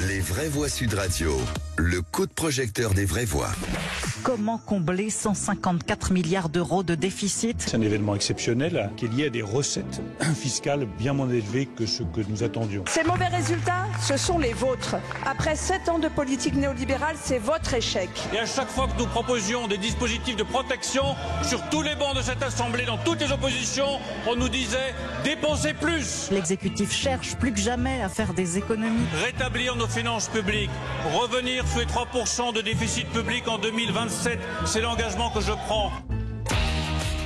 Les vraies voix Sud Radio, le coup de projecteur des vraies voix. Comment combler 154 milliards d'euros de déficit? C'est un événement exceptionnel qui est lié à des recettes fiscales bien moins élevées que ce que nous attendions. Ces mauvais résultats, ce sont les vôtres. Après 7 ans de politique néolibérale, c'est votre échec. Et à chaque fois que nous proposions des dispositifs de protection, sur tous les bancs de cette Assemblée, dans toutes les oppositions, on nous disait « dépensez plus ». L'exécutif cherche plus que jamais à faire des économies. Rétablir nos finances publiques, revenir sous les 3% de déficit public en 2027, c'est l'engagement que je prends.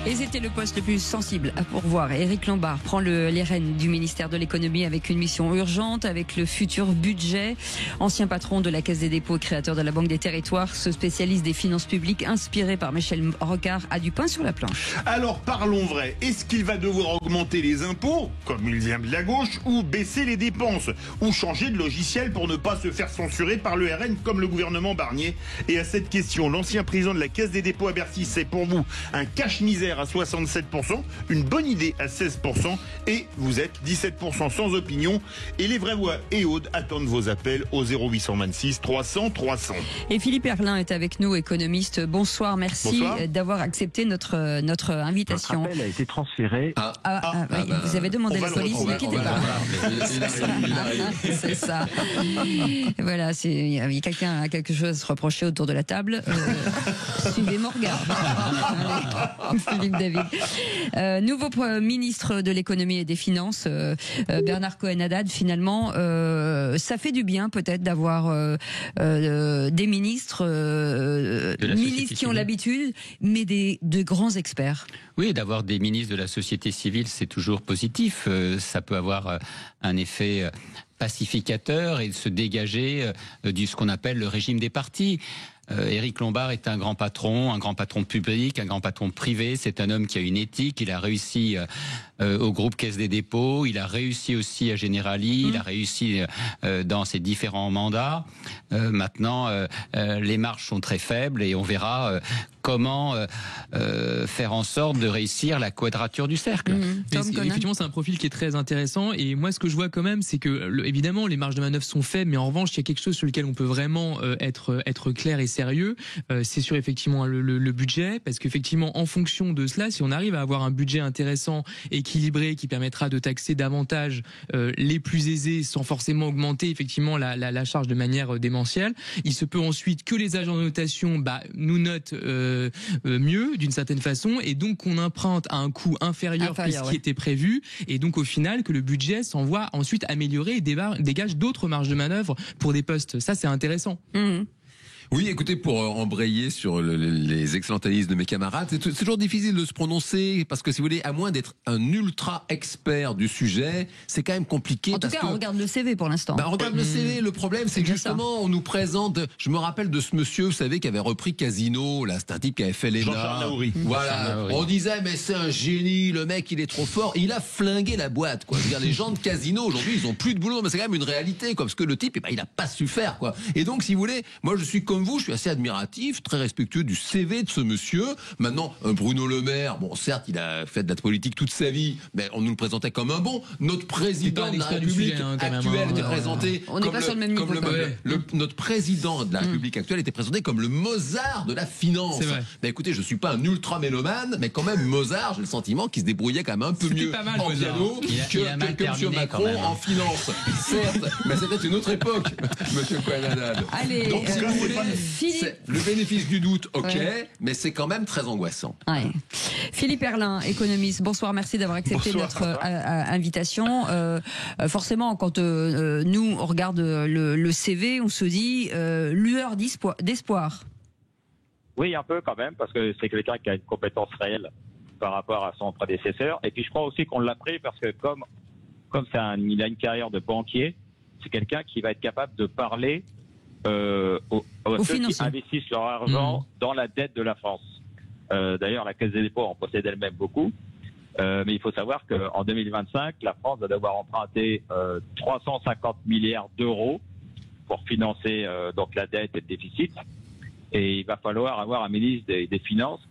Et c'était le poste le plus sensible à pourvoir. Éric Lombard prend les rênes du ministère de l'économie avec une mission urgente, avec le futur budget. Ancien patron de la Caisse des dépôts et créateur de la Banque des territoires, ce spécialiste des finances publiques inspiré par Michel Rocard a du pain sur la planche. Alors parlons vrai, est-ce qu'il va devoir augmenter les impôts, comme il vient de la gauche, ou baisser les dépenses, ou changer de logiciel pour ne pas se faire censurer par le RN comme le gouvernement Barnier? Et à cette question, l'ancien président de la Caisse des dépôts à Bercy, c'est pour vous un cache-misère à 67%, une bonne idée à 16%, et vous êtes 17% sans opinion. Et les vraies voix et Aude attendent vos appels au 0826 300 300. Et Philippe Erlin est avec nous, économiste. Bonsoir, merci d'avoir accepté notre invitation. Votre appel a été transféré. Vous avez demandé la police, ne quittez pas. C'est ça. Voilà, quelqu'un a quelque chose à se reprocher autour de la table. Suivez mon regard. Philippe David. Nouveau ministre de l'économie et des finances, Bernard Cohen-Haddad, finalement, ça fait du bien peut-être d'avoir des ministres qui ont l'habitude, mais de grands experts. Oui, d'avoir des ministres de la société civile, c'est toujours positif. Ça peut avoir un effet pacificateur et de se dégager de ce qu'on appelle le régime des partis. Éric Lombard est un grand patron public, un grand patron privé. C'est un homme qui a une éthique. Il a réussi au groupe Caisse des dépôts. Il a réussi aussi à Generali. Il a réussi dans ses différents mandats. Maintenant, les marges sont très faibles et on verra comment faire en sorte de réussir la quadrature du cercle. Effectivement, c'est un profil qui est très intéressant. Et moi, ce que je vois quand même, c'est que évidemment, les marges de manœuvre sont faibles, mais en revanche, il y a quelque chose sur lequel on peut vraiment être clair et sérieux. C'est sur effectivement le budget, parce qu'effectivement, en fonction de cela, si on arrive à avoir un budget intéressant, équilibré, qui permettra de taxer davantage les plus aisés, sans forcément augmenter effectivement la charge de manière démentielle, il se peut ensuite que les agents de notation nous notent mieux d'une certaine façon, et donc qu'on emprunte à un coût inférieur que ce qui était prévu, et donc au final que le budget s'envoie ensuite améliorer et dégage d'autres marges de manœuvre pour des postes. Ça, c'est intéressant. Oui, écoutez, pour embrayer sur les excellentes analyses de mes camarades, c'est toujours difficile de se prononcer parce que, si vous voulez, à moins d'être un ultra expert du sujet, c'est quand même compliqué. En tout cas, on regarde le CV pour l'instant. On regarde le CV. Le problème, c'est que justement, on nous présente. Je me rappelle de ce monsieur, vous savez, qui avait repris Casino. Là, c'est un type qui avait fait l'ENA. Jean-Charles Naouri. Voilà. On disait, mais c'est un génie. Le mec, il est trop fort. Et il a flingué la boîte, quoi. Je veux dire, les gens de Casino aujourd'hui, ils ont plus de boulot, mais c'est quand même une réalité, quoi. Parce que le type, il a pas su faire, quoi. Et donc, si vous voulez, moi, je suis comme vous, je suis assez admiratif, très respectueux du CV de ce monsieur. Maintenant, Bruno Le Maire, bon, certes, il a fait de la politique toute sa vie, mais on nous le présentait comme un bon. Notre président de la République actuelle était présenté on n'est pas sur le même niveau. Notre président de la République actuelle était présenté comme le Mozart de la finance. Ben écoutez, je suis pas un ultra mélomane, mais quand même Mozart, j'ai le sentiment qu'il se débrouillait quand même un peu mieux en piano que monsieur Macron en finance. Certes, mais c'était une autre époque, monsieur Cohen-Haddad. Allez, donc si vous voulez, le bénéfice du doute, mais c'est quand même très angoissant. Philippe Erlin, économiste, bonsoir, merci d'avoir accepté notre invitation. Forcément, quand nous on regarde le CV, on se dit lueur d'espoir. Oui, un peu quand même, parce que c'est quelqu'un qui a une compétence réelle par rapport à son prédécesseur. Et puis je crois aussi qu'on l'a pris parce que comme il a une carrière de banquier, c'est quelqu'un qui va être capable de parler aux ceux qui investissent leur argent dans la dette de la France. D'ailleurs, la Caisse des dépôts en possède elle-même beaucoup. Mais il faut savoir qu'en 2025, la France va devoir emprunter 350 milliards d'euros pour financer donc la dette et le déficit. Et il va falloir avoir un ministre des Finances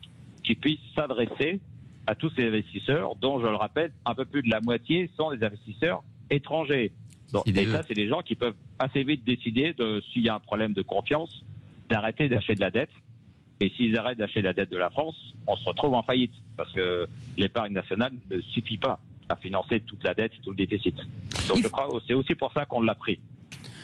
qui puisse s'adresser à tous ces investisseurs, dont, je le rappelle, un peu plus de la moitié sont des investisseurs étrangers. Donc, et ça, c'est des gens qui peuvent assez vite décider, s'il y a un problème de confiance, d'arrêter d'acheter de la dette. Et s'ils arrêtent d'acheter la dette de la France, on se retrouve en faillite. Parce que l'épargne nationale ne suffit pas à financer toute la dette et tout le déficit. Donc je crois que c'est aussi pour ça qu'on l'a pris.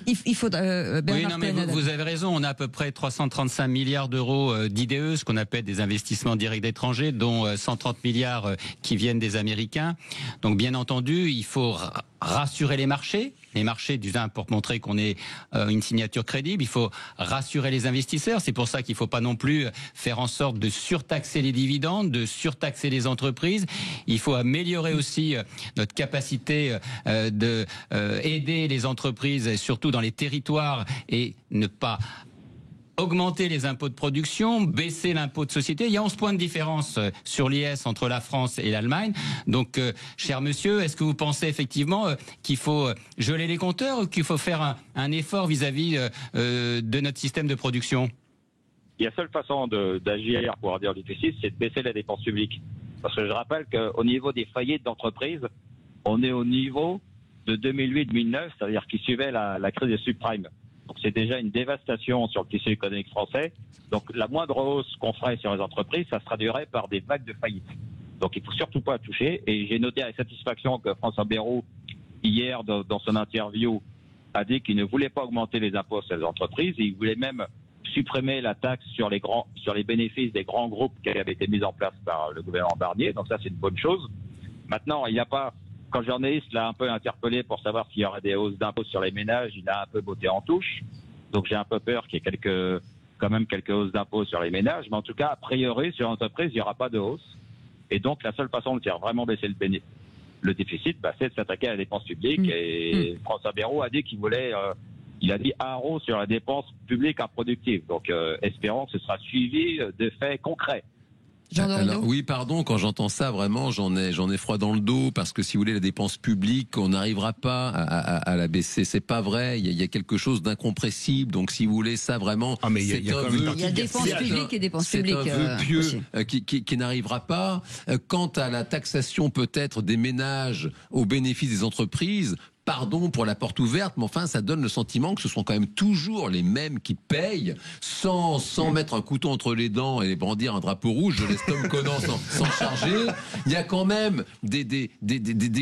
Il faut oui, non, mais vous avez raison. On a à peu près 335 milliards d'euros d'IDE, ce qu'on appelle des investissements directs d'étrangers, dont 130 milliards qui viennent des Américains. Donc, bien entendu, il faut rassurer les marchés pour montrer qu'on est une signature crédible. Il faut rassurer les investisseurs. C'est pour ça qu'il ne faut pas non plus faire en sorte de surtaxer les dividendes, de surtaxer les entreprises. Il faut améliorer aussi notre capacité de aider les entreprises, surtout dans les territoires, et ne pas augmenter les impôts de production, baisser l'impôt de société. Il y a 11 points de différence sur l'IS entre la France et l'Allemagne. Donc, cher monsieur, est-ce que vous pensez effectivement qu'il faut geler les compteurs ou qu'il faut faire un effort vis-à-vis de notre système de production ? Il y a seule façon d'agir pour réduire le déficit, c'est de baisser la dépense publique. Parce que je rappelle qu'au niveau des faillites d'entreprises, on est au niveau de 2008-2009, c'est-à-dire qui suivait la crise des subprimes. Donc c'est déjà une dévastation sur le tissu économique français. Donc la moindre hausse qu'on ferait sur les entreprises, ça se traduirait par des vagues de faillite. Donc il ne faut surtout pas toucher. Et j'ai noté avec satisfaction que François Bayrou, hier, dans son interview, a dit qu'il ne voulait pas augmenter les impôts sur les entreprises. Il voulait même supprimer la taxe sur les bénéfices des grands groupes qui avaient été mis en place par le gouvernement Barnier. Donc ça, c'est une bonne chose. Maintenant, il n'y a pas... Quand le journaliste l'a un peu interpellé pour savoir s'il y aurait des hausses d'impôts sur les ménages, il a un peu botté en touche. Donc j'ai un peu peur qu'il y ait quand même quelques hausses d'impôts sur les ménages. Mais en tout cas, a priori, sur l'entreprise, il n'y aura pas de hausse. Et donc la seule façon de faire vraiment baisser le déficit, c'est de s'attaquer à la dépense publique. Et François Bayrou a dit qu'il voulait... il a dit 1 euro sur la dépense publique improductive. Donc espérons que ce sera suivi de faits concrets. Alors, oui, pardon, quand j'entends ça, vraiment, j'en ai froid dans le dos, parce que si vous voulez, la dépense publique, on n'arrivera pas à la baisser. C'est pas vrai. Il y a quelque chose d'incompressible. Donc, si vous voulez, ça vraiment, il y a dépense publique et dépense publique. C'est un vœu pieux qui n'arrivera pas. Quant à la taxation peut-être des ménages au bénéfice des entreprises, pardon pour la porte ouverte, mais enfin, ça donne le sentiment que ce sont quand même toujours les mêmes qui payent, sans mettre un couteau entre les dents et brandir un drapeau rouge. Je laisse Tom Conan s'en charger. Il y a quand même des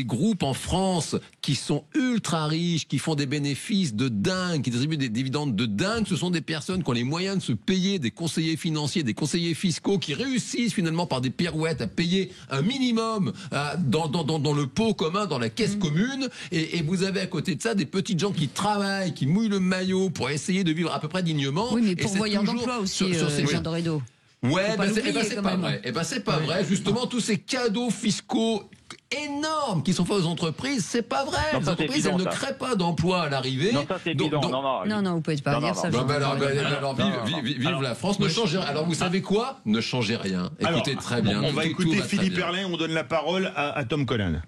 groupes en France qui sont ultra riches, qui font des bénéfices de dingue, qui distribuent des dividendes de dingue. Ce sont des personnes qui ont les moyens de se payer des conseillers financiers, des conseillers fiscaux, qui réussissent finalement par des pirouettes à payer un minimum dans le pot commun, dans la caisse commune, et vous avez à côté de ça des petites gens qui travaillent, qui mouillent le maillot pour essayer de vivre à peu près dignement. Oui, mais pourvoyeurs d'emploi aussi, Jean Dorédo. Ouais, c'est pas vrai. C'est pas vrai. Justement, tous ces cadeaux fiscaux énormes qui sont faits aux entreprises, c'est pas vrai. Les entreprises, elles ne créent pas d'emplois à l'arrivée. Non, ça c'est bidon. Non, vous pouvez pas dire ça. Vive la France, ne changez rien. Alors vous savez quoi ? Ne changez rien. Écoutez très bien. On va écouter Philippe Erlin, on donne la parole à Tom Conan.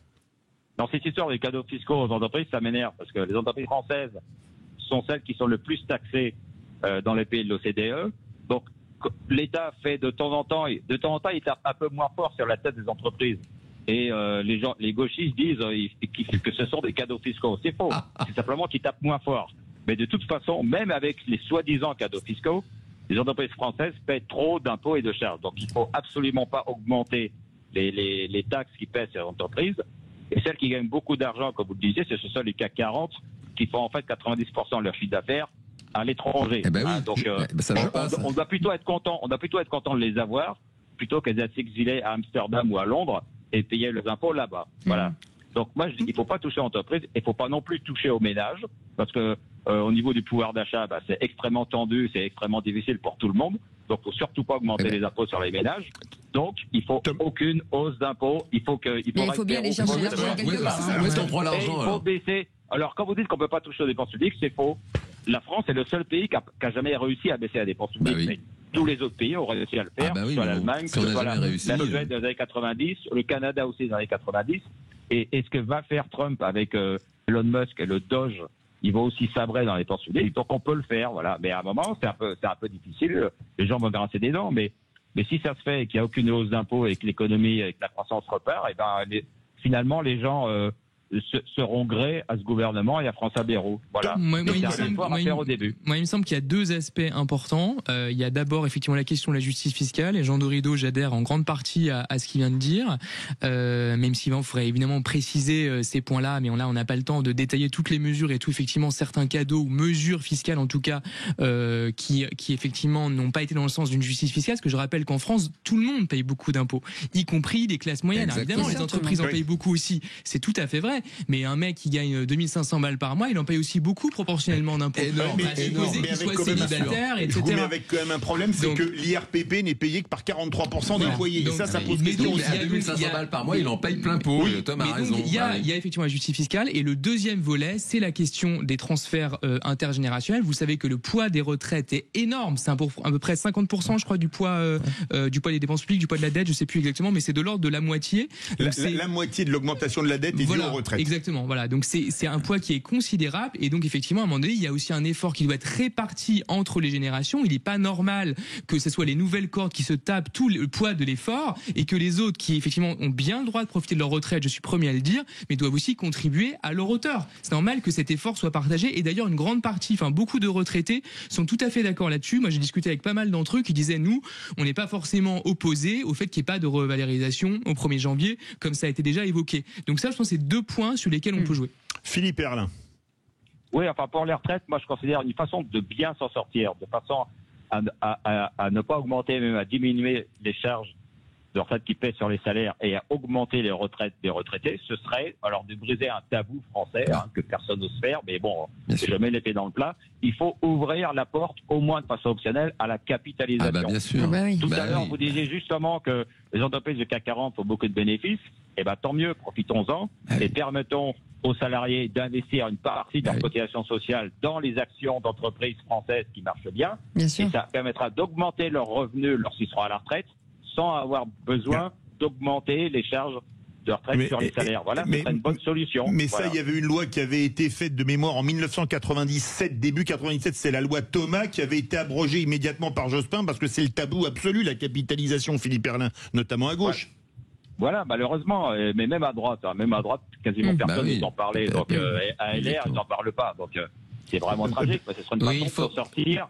Dans cette histoire des cadeaux fiscaux aux entreprises, ça m'énerve parce que les entreprises françaises sont celles qui sont le plus taxées dans les pays de l'OCDE. Donc, l'État fait de temps en temps, il tape un peu moins fort sur la tête des entreprises. Et les gauchistes disent que ce sont des cadeaux fiscaux. C'est faux. C'est simplement qu'ils tapent moins fort. Mais de toute façon, même avec les soi-disant cadeaux fiscaux, les entreprises françaises paient trop d'impôts et de charges. Donc, il ne faut absolument pas augmenter les taxes qui pèsent sur les entreprises. Et celles qui gagnent beaucoup d'argent, comme vous le disiez, ce sont les CAC 40 qui font en fait 90% de leur chiffre d'affaires à l'étranger. Donc, on doit plutôt être content. On doit plutôt être content de les avoir plutôt que d'être exilés à Amsterdam ou à Londres et payer les impôts là-bas. Voilà. Donc moi, je dis qu'il ne faut pas toucher aux entreprises et il ne faut pas non plus toucher aux ménages parce que au niveau du pouvoir d'achat, c'est extrêmement tendu, c'est extrêmement difficile pour tout le monde. Donc, il ne faut surtout pas augmenter les impôts sur les ménages. Donc, il ne faut aucune hausse d'impôts. Il faut bien aller chercher l'argent quelque part. Où est-ce qu'on prend l'argent ? Il faut baisser. Alors, quand vous dites qu'on ne peut pas toucher aux dépenses publiques, c'est faux. La France est le seul pays qui n'a jamais réussi à baisser la dépense publique. Mais tous les autres pays ont réussi à le faire, que ce soit l'Allemagne, que ce soit la Suède dans les années 90, le Canada aussi dans les années 90. Et ce que va faire Trump avec Elon Musk et le Doge, il va aussi sabrer dans les dépenses publiques. Donc on peut le faire, voilà. Mais à un moment, c'est un peu difficile. Les gens vont grincer des dents, mais si ça se fait et qu'il n'y a aucune hausse d'impôts et que l'économie et que la croissance repart, et finalement les gens seront gré à ce gouvernement et à François Bayrou. Voilà. Moi, il me semble qu'il y a deux aspects importants. Il y a d'abord effectivement la question de la justice fiscale, et Jean Dorido, j'adhère en grande partie à ce qu'il vient de dire, même s'il faudrait évidemment préciser ces points-là, mais on n'a pas le temps de détailler toutes les mesures et tout, effectivement, certains cadeaux ou mesures fiscales en tout cas qui effectivement n'ont pas été dans le sens d'une justice fiscale, parce que je rappelle qu'en France, tout le monde paye beaucoup d'impôts, y compris les classes moyennes. Alors, évidemment, les entreprises en payent beaucoup aussi, c'est tout à fait vrai. Mais un mec qui gagne 2500 balles par mois, il en paye aussi beaucoup proportionnellement d'impôts. Qu'il soit célibataire, etc. Mais avec quand même un problème, c'est que l'IRPP n'est payé que par 43% des foyers. Et ça pose question. À 2500 balles par mois, il en paye plein pot. Tom a raison. Il y a effectivement la justice fiscale. Et le deuxième volet, c'est la question des transferts intergénérationnels. Vous savez que le poids des retraites est énorme. C'est à peu près 50%, je crois, du poids des dépenses publiques, du poids de la dette. Je sais plus exactement, mais c'est de l'ordre de la moitié. La moitié de l'augmentation de la dette est due aux retraites. Exactement, voilà. Donc c'est un poids qui est considérable, et donc effectivement à un moment donné il y a aussi un effort qui doit être réparti entre les générations. Il n'est pas normal que ce soit les nouvelles cordes qui se tapent tout le poids de l'effort, et que les autres qui effectivement ont bien le droit de profiter de leur retraite, je suis premier à le dire, mais doivent aussi contribuer à leur hauteur. C'est normal que cet effort soit partagé, et d'ailleurs une grande partie, beaucoup de retraités sont tout à fait d'accord là-dessus. Moi j'ai discuté avec pas mal d'entre eux qui disaient nous on n'est pas forcément opposés au fait qu'il n'y ait pas de revalorisation au 1er janvier comme ça a été déjà évoqué. Donc ça je pense que c'est deux points sur lesquels on peut jouer. Philippe Erlin. Oui, pour les retraites, moi je considère une façon de bien s'en sortir, de façon à ne pas augmenter, même à diminuer les charges de retraite qui pèsent sur les salaires et à augmenter les retraites des retraités, ce serait alors de briser un tabou français que personne n'ose faire, mais bon, je mets l'épée dans le plat. Il faut ouvrir la porte, au moins de façon optionnelle, à la capitalisation. Bien sûr. Tout à l'heure, vous disiez justement que les entreprises du CAC 40 font beaucoup de bénéfices. Tant mieux, profitons-en et permettons aux salariés d'investir une partie de leur cotisation sociale dans les actions d'entreprises françaises qui marchent bien. Et ça permettra d'augmenter leurs revenus lorsqu'ils seront à la retraite, sans avoir besoin d'augmenter les charges de retraite sur les salaires. Voilà, c'est une bonne solution. Mais ça, il y avait une loi qui avait été faite de mémoire en 1997, début 97, c'est la loi Thomas, qui avait été abrogée immédiatement par Jospin, parce que c'est le tabou absolu, la capitalisation, Philippe Erlin, notamment à gauche. Voilà, malheureusement, mais même à droite, quasiment personne n'en parlait. Donc, à LR, ils n'en parlent pas. Donc, c'est vraiment tragique. Ce serait une façon de sortir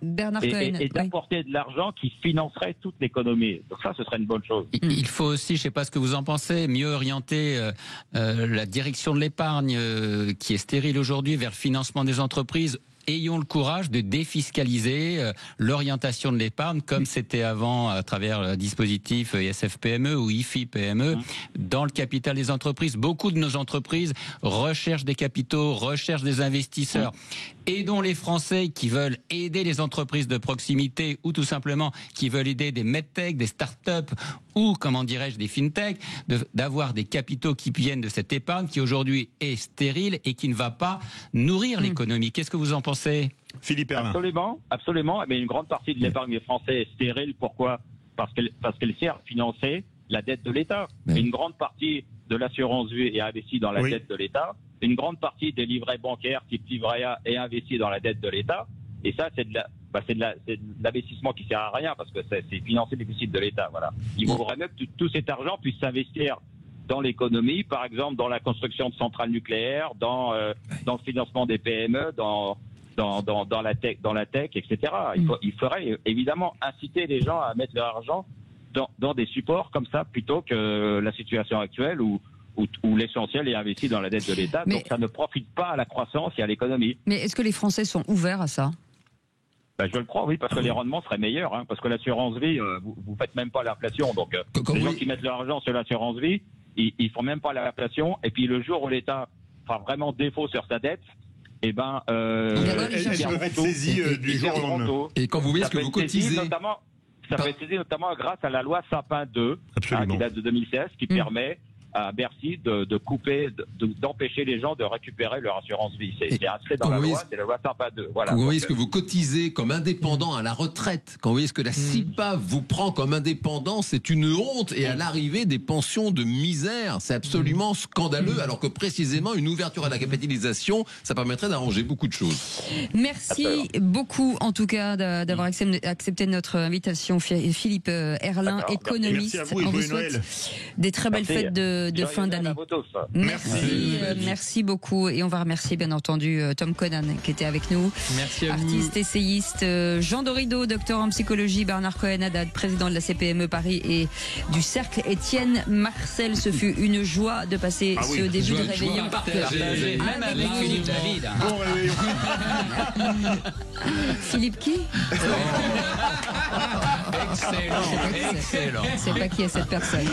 et d'apporter de l'argent qui financerait toute l'économie. Donc ça, ce serait une bonne chose. Il faut aussi, je ne sais pas ce que vous en pensez, mieux orienter la direction de l'épargne qui est stérile aujourd'hui vers le financement des entreprises. Ayons le courage de défiscaliser l'orientation de l'épargne comme c'était avant à travers le dispositif ISF-PME ou IFI-PME dans le capital des entreprises. Beaucoup de nos entreprises recherchent des capitaux, recherchent des investisseurs. Aidons les Français qui veulent aider les entreprises de proximité ou tout simplement qui veulent aider des medtech, des start-up ou, comment dirais-je, des fintech, d'avoir des capitaux qui viennent de cette épargne qui aujourd'hui est stérile et qui ne va pas nourrir l'économie. Qu'est-ce que vous en pensez, Philippe Erlin? Absolument. Mais une grande partie de l'épargne des Français est stérile. Pourquoi? Parce qu'elle sert à financer la dette de l'État. Une grande partie de l'assurance vie est investie dans la dette de l'État. Une grande partie des livrets bancaires type livret A est investie dans la dette de l'État. Et ça, c'est de l'investissement qui sert à rien parce que c'est financer le déficit de l'État. Voilà. Il faudrait même que tout cet argent puisse s'investir dans l'économie, par exemple dans la construction de centrales nucléaires, dans le financement des PME, dans la tech, etc. Il faudrait évidemment inciter les gens à mettre leur argent dans des supports comme ça plutôt que la situation actuelle où l'essentiel est investi dans la dette de l'État. Donc ça ne profite pas à la croissance et à l'économie. Mais est-ce que les Français sont ouverts à ça? Je le crois, oui, parce que les rendements seraient meilleurs. Parce que l'assurance vie, vous faites même pas l'inflation. Donc les gens qui mettent leur argent sur l'assurance vie, ils font même pas l'inflation. Et puis le jour où l'État fera vraiment défaut sur sa dette, elle va être saisie du jour au lendemain. Et quand vous voyez ce que vous cotisez... Ça peut être aidé notamment grâce à la loi Sapin 2, qui date de 2016, qui permet à Bercy de couper, d'empêcher les gens de récupérer leur assurance vie. C'est inscrit dans la loi, c'est la loi Sapin 2. Voilà. Quand vous voyez ce que vous cotisez comme indépendant à la retraite, quand vous voyez ce que la CIPA vous prend comme indépendant, c'est une honte. Et à l'arrivée, des pensions de misère, c'est absolument scandaleux, alors que précisément, une ouverture à la capitalisation, ça permettrait d'arranger beaucoup de choses. Merci beaucoup, en tout cas, d'avoir accepté notre invitation, Philippe Erlin, économiste. Merci à vous et on vous joyeux souhaite Noël. des très belles fêtes de de fin d'année. Merci beaucoup. Et on va remercier bien entendu Tom Conan qui était avec nous. Merci à artiste, essayiste, Jean Dorido, docteur en psychologie, Bernard Cohen-Haddad, président de la CPME Paris et du Cercle Étienne Marcel. Ce fut une joie de passer ce début de réveillon. Même avec Philippe David. Bon réveillon. Philippe qui? Excellent. C'est pas qui est cette personne.